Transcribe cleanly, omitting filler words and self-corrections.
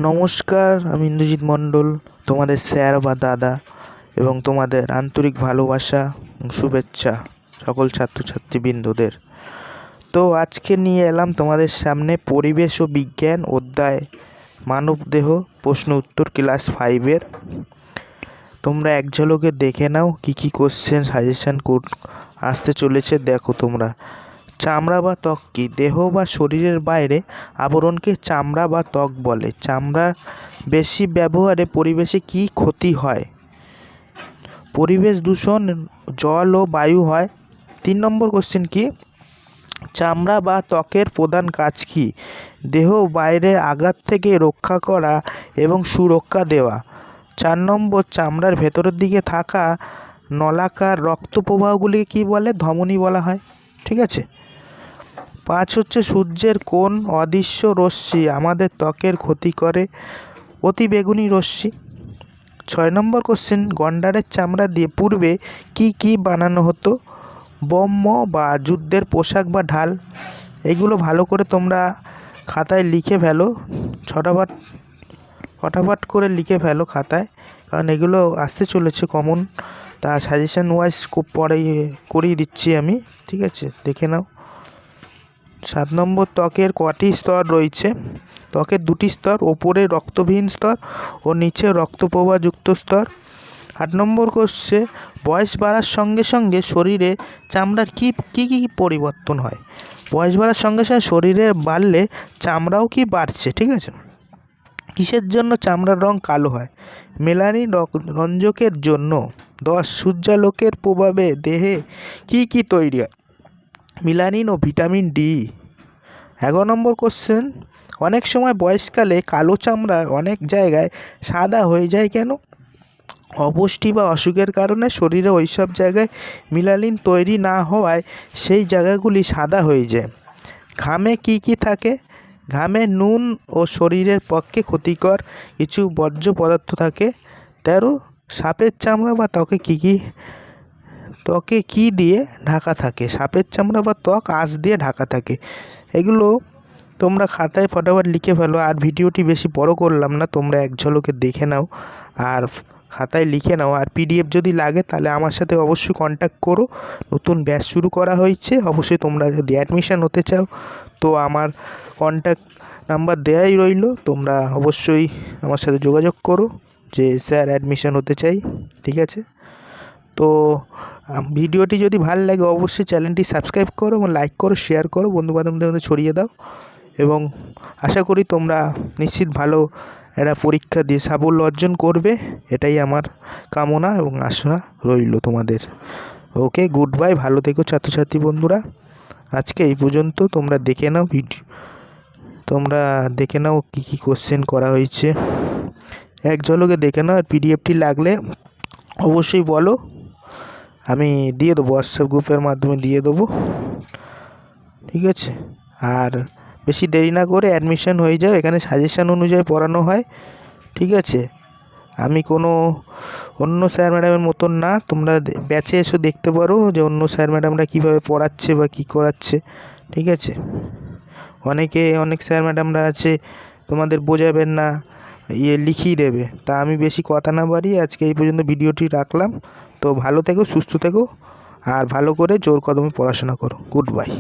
নমস্কার, আমি ইন্দ্রজিৎ মণ্ডল, তোমাদের স্যার বা দাদা, এবং তোমাদের আন্তরিক ভালোবাসা ও শুভেচ্ছা সকল ছাত্রছাত্রীবৃন্দদের। তো আজকে নিয়ে এলাম তোমাদের সামনে পরিবেশ ও বিজ্ঞান অধ্যায় মানবদেহ প্রশ্ন উত্তর ক্লাস 5-এর। তোমরা এক ঝলকে দেখে নাও কি কি কোশ্চেন সাজেশান আসতে চলেছে। দেখো তোমরা, চামড়া বা ত্বক কি? দেহ বা শরীরের বাইরে আবরণকে চামড়া বা ত্বক বলে। চামড়ার বেশি ব্যবহারে পরিবেশে কি ক্ষতি হয়? পরিবেশ দূষণ জল ও বায়ু হয়। 3 নম্বর কোশ্চেন কি? চামড়া বা ত্বকের প্রধান কাজ কি? দেহ বাইরের আঘাত থেকে রক্ষা করা এবং সুরক্ষা দেওয়া। 4 নম্বর, চামড়ার ভেতরের দিকে থাকা নলাকার রক্ত প্রবাহগুলিকে কী বলে? ধমনী বলা হয়। ঠিক আছে। 5 হচ্ছে, সূর্যের কোন অদৃশ্য রশ্মি আমাদের ত্বকের ক্ষতি করে? অতিবেগুনি রশ্মি। 6 নম্বর কোশ্চেন, গন্ডারের চামড়া দিয়ে পূর্বে কি বানানো হতো? ব্রহ্ম বা যুদ্ধের পোশাক বা ঢাল। এগুলো ভালো করে তোমরা খাতায় লিখে ফেলো, ফটাফট করে লিখে ফেলো খাতায়, কারণ এগুলো আসতে চলেছে কমন। তা সাজেশন ওয়াইজ খুব পরে করিয়ে দিচ্ছি আমি। ঠিক আছে, দেখে নাও। 7 নম্বর, ত্বকের কটি স্তর রয়েছে? ত্বকের 2টি স্তর, ওপরে রক্তবিহীন স্তর ও নিচে রক্তপ্রবাহযুক্ত স্তর। 8 নম্বর কোশ্চেন, বয়স বাড়ার সঙ্গে সঙ্গে শরীরে চামড়ার কি পরিবর্তন হয়? বয়স বাড়ার সঙ্গে সঙ্গে শরীরে বাড়লে চামড়াও কি বাড়ছে? ঠিক আছে। কিসের জন্য চামড়ার রং কালো হয়? মেলানিন রঞ্জকের জন্য। 10, সূর্যালোকের প্রভাবে দেহে কি তৈরি হয়? মেলানিন ও ভিটামিন ডি। 11 নম্বর কোশ্চেন, অনেক সময় বয়সকালে কালো চামড়া অনেক জায়গায় সাদা হয়ে যায় কেন? অপুষ্টি বা অসুখের কারণে শরীরে ওইসব জায়গায় মেলানিন তৈরি না হওয়ায় সেই জায়গাগুলি সাদা হয়ে যায়। ঘামে কি থাকে? ঘামে নুন ও শরীরের পক্ষে ক্ষতিকর কিছু বর্জ্য পদার্থ থাকে। 13, সাপের চামড়া বা ত্বকে কি দিয়ে ঢাকা থাকে? সাপের চামড়া বা ত্বক আঁশ দিয়ে ঢাকা থাকে। এগুলো তোমরা খাতায় ফটাফট লিখে ফেলো। আর ভিডিওটি বেশি বড় করলাম না, তোমরা এক ঝলকে দেখে নাও আর খাতায় লিখে নাও। আর পিডিএফ যদি লাগে তাহলে আমার সাথে অবশ্যই কন্ট্যাক্ট করো। নতুন ব্যাচ শুরু করা হয়েছে, অবশ্যই তোমরা যদি অ্যাডমিশান হতে চাও তো আমার কন্ট্যাক্ট নাম্বার দেওয়াই রইল। তোমরা অবশ্যই আমার সাথে যোগাযোগ করো যে স্যার অ্যাডমিশান হতে চাই। ঠিক আছে। তো ভিডিওটি যদি ভালো লাগে অবশ্যই চ্যানেলটি সাবস্ক্রাইব করো এবং লাইক করো, শেয়ার করো, বন্ধুবান্ধবদের মধ্যে ছড়িয়ে দাও। এবং আশা করি তোমরা নিশ্চিত ভালো একটা পরীক্ষা দিয়ে সাফল্য অর্জন করবে, এটাই আমার কামনা এবং আশা রইল তোমাদের। ওকে, গুড বাই, ভালো থেকো ছাত্রছাত্রী বন্ধুরা। আজকে এই পর্যন্ত। তোমরা দেখে নাও কি কোশ্চেন করা হয়েছে, এক ঝলকে দেখে নাও। আর পিডিএফটি লাগলে অবশ্যই বলো, আমি দিয়ে দেবো, হোয়াটসঅ্যাপ গ্রুপের মাধ্যমে দিয়ে দেবো। ঠিক আছে। আর বেশি দেরি না করে অ্যাডমিশান হয়ে যাও, এখানে সাজেশান অনুযায়ী পড়ানো হয়। ঠিক আছে। আমি কোনো অন্য স্যার ম্যাডামের মতন না, তোমরা ব্যাচে এসে দেখতে পারো যে অন্য স্যার ম্যাডামরা কীভাবে পড়াচ্ছে বা কী করাচ্ছে। ঠিক আছে। অনেক স্যার ম্যাডামরা আছে তোমাদের বোঝাবেন না, লিখিয়ে দেবে। তা আমি বেশি কথা না বাড়িয়ে আজকে এই পর্যন্ত ভিডিওটি রাখলাম। তো ভালো থেকো, সুস্থ থেকো, আর ভালো করে জোর কদমে পড়াশোনা করো। Good bye.